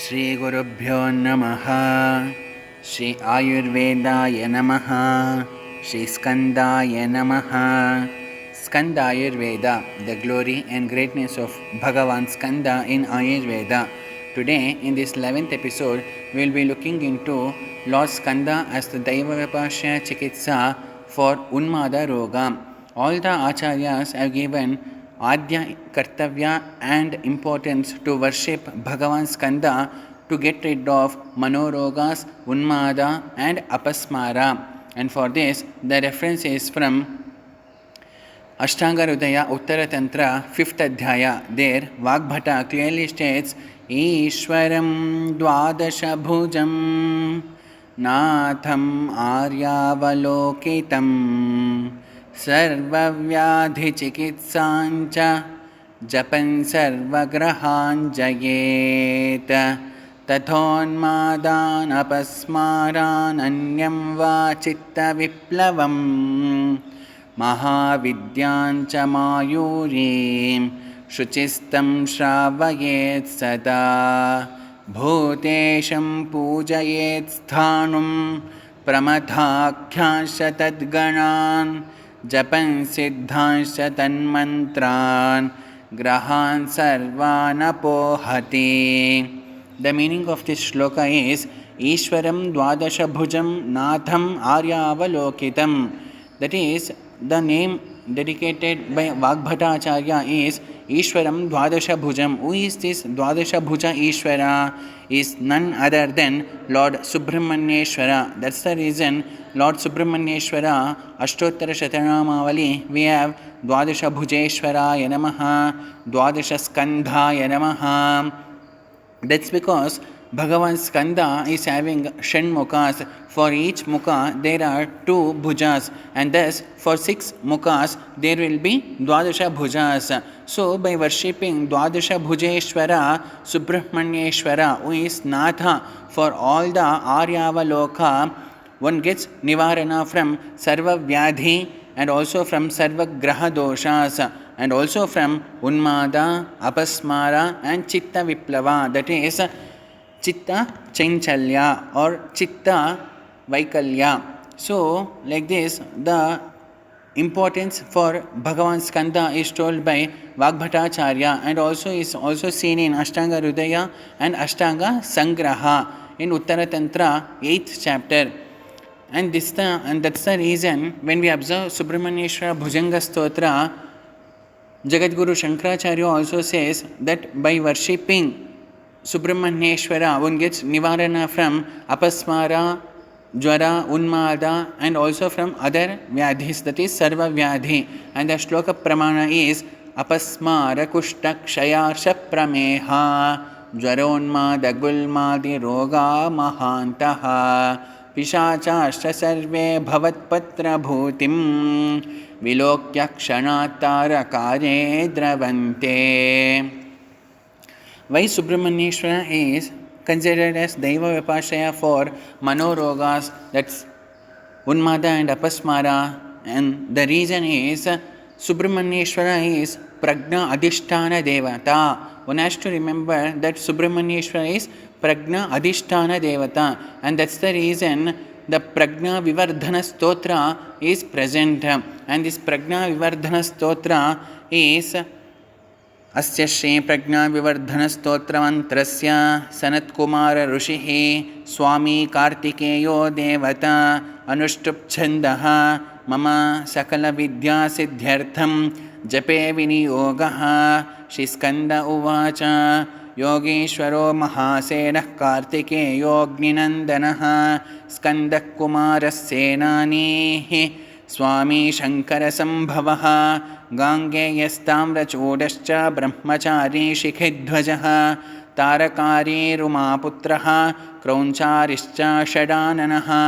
श्री गुरुभ्यो नमः। श्री आयुर्वेदाय नमः। श्री स्कंदाय नमः। Skanda Ayurveda, the glory and greatness of Bhagavan Skanda in Ayurveda. Today, in this 11th episode, we will be looking into Lord Skanda as the Daiva Vipashya Chikitsa for Unmada Roga. All the Acharyas have given Adya Kartavya and importance to worship Bhagavan Skanda to get rid of Manorogas, Unmada and Apasmara. And for this, the reference is from Ashtanga Hridaya Uttara Tantra 5th Adhyaya. There Vagbhata clearly states Ishwaram Dwadasha Bhujam Natham Aryavalokitam Sarvavyadhi Chikitsancha Japan Sarvagrahan Jayet Tathonmadan Apasmaran Anyam Va Chitta Viplavam महाविद्यांच मायूरीं शुचिस्तं श्रावयेत् सदा भूतेशं पूजयेत् स्थाणुं प्रमथाख्यांश तद्गणान् जपन् सिद्धांश तन्मन्त्रान् ग्रहान् सर्वान् अपोहति. The meaning of this shloka is Ishwaram Dwadasha Bhujam Natham Aryavalokitam. That is, the name dedicated by Vagbhata Acharya is Ishwaram Dwadasha Bhujam. Who is this Dwadasha Bhuja Ishwara? Is none other than Lord Subramanyeshwara. That's the reason Lord Subramanyeshwara Ashtottara Shatanamavali we have Dwadasha Bhujeshwaraya Namaha, Dwadasha Skandhaya Namaha. That's because Bhagavan Skanda is having Shanmukhas. For each mukha there are 2 bhujas, and thus for 6 mukhas there will be Dwadasha bhujas. So by worshipping Dwadasha Bhujeshwara Subramanyeshwara, who is Natha for all the Aryavaloka, one gets Nivarana from Sarva Vyadhi and also from Sarva Graha Doshas and also from Unmada, Apasmara and Chitta Viplava, that is Chitta Chanchalya or Chitta Vaikalya. So, like this, the importance for Bhagavan Skanda is told by Vagbhatacharya and also is also seen in Ashtanga Hridaya and Ashtanga Sangraha in Uttara Tantra 8th chapter. And that's the reason when we observe Subramanyeshwara Bhujanga Stotra, Jagadguru Shankaracharya also says that by worshipping Subramanyeshwara, one gets Nivarana from Apasmara, Jwara, Unmada and also from other Vyadhis, that is Sarva Vyadhi. And the shloka pramana is Apasmara Kushta Kshayarsha Prameha Jwaronmada Gulmadi Roga Mahantaha Pishachashta Sarve Bhavat Patra Bhutim Vilokya Kshanatara Kare Dravante. Why Subramanyeshwara is considered as Daiva Vipashya for Manorogas, that's Unmada and Apasmara, and the reason is Subramanyeshwara is Prajna Adhisthana Devata. One has to remember that Subramanyeshwara is Prajna Adhisthana Devata, and that's the reason the Prajna Vivardhana Stotra is present, and this Prajna Vivardhana Stotra is Asya Shri Prajna Vivardhana Stotra Mantrasya Sanat Kumar Rushihi Swami Kartikeyo Devata Anushtup Chandaha Mama Sakala Vidya Siddhyartham Jape Viniyogaha Shri Skanda Uvacha Yogeshwaro Mahasenah Kartikeyo Agninandanaha Skanda Kumar Senanihi Swami Shankara Sambhavaha Gangeyastamrachudascha Brahmachari Shikhidhvajaha Tarakari Rumaputraha Krauncharischa Shadananaha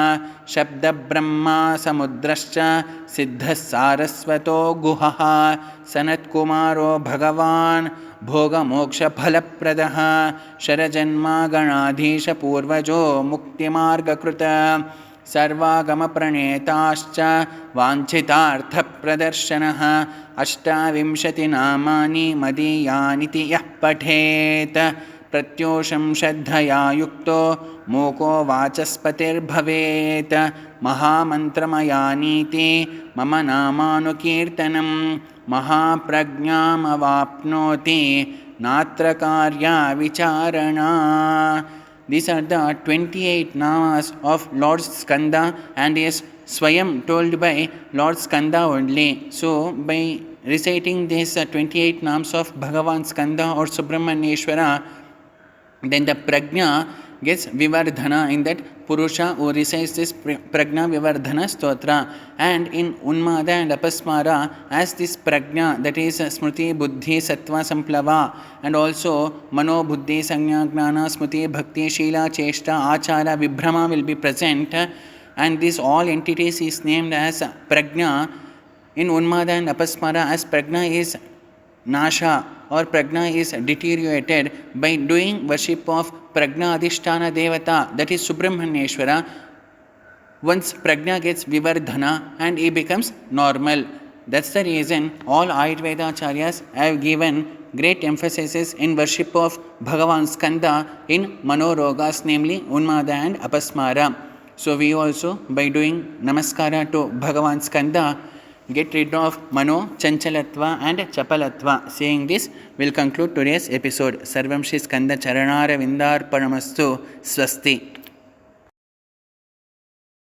Shabda Brahma Samudrascha Siddha Sarasvato Guhaha Sanat Kumaro Bhagavan Bhoga Moksha Phalapradaha Sharajanma Ganadhisha Purvajo Mukti Marga Kruta सर्वागम प्रणेताश्च वाञ्छितार्थ प्रदर्शनः अष्टाविंशति नामानि मदीयानिति यः पठेत् प्रत्योषं श्रद्धया युक्तो मूको वाचस्पतिर्भवेत् महामन्त्रमयानीति मम नामानुकीर्तनं महाप्रज्ञामवाप्नोति नात्र कार्या विचारणा. These are the 28 namas of Lord Skanda, and is Swayam told by Lord Skanda only. So by reciting these 28 names of Bhagavan Skanda or Subramanyeshwara, then the prajna gets vivardhana in that Purusha who recites this prajna vivardhana stotra. And in Unmada and Apasmara, as this prajna, that is Smriti, Buddhi, Sattva, Samplava, and also Mano, Buddhi, Sanya, Gnana, Smriti, Bhakti, Shila, Cheshta, Achara, Vibhrama will be present, and these all entities is named as prajna. In Unmada and Apasmara, as prajna is nasha or prajna is deteriorated, by doing worship of prajna adhisthana devata, that is Subramanyeshwara, once prajna gets vivardhana and he becomes normal. That's the reason all Ayurveda acharyas have given great emphasis in worship of Bhagavan Skanda in Manorogas, namely Unmada and Apasmara. So we also, by doing namaskara to Bhagavan Skanda, get rid of Mano, Chanchalatva and Chapalatva. Saying this, we'll conclude today's episode. Sarvam Shri Skanda Charanara Vindar Paramastu. Swasti.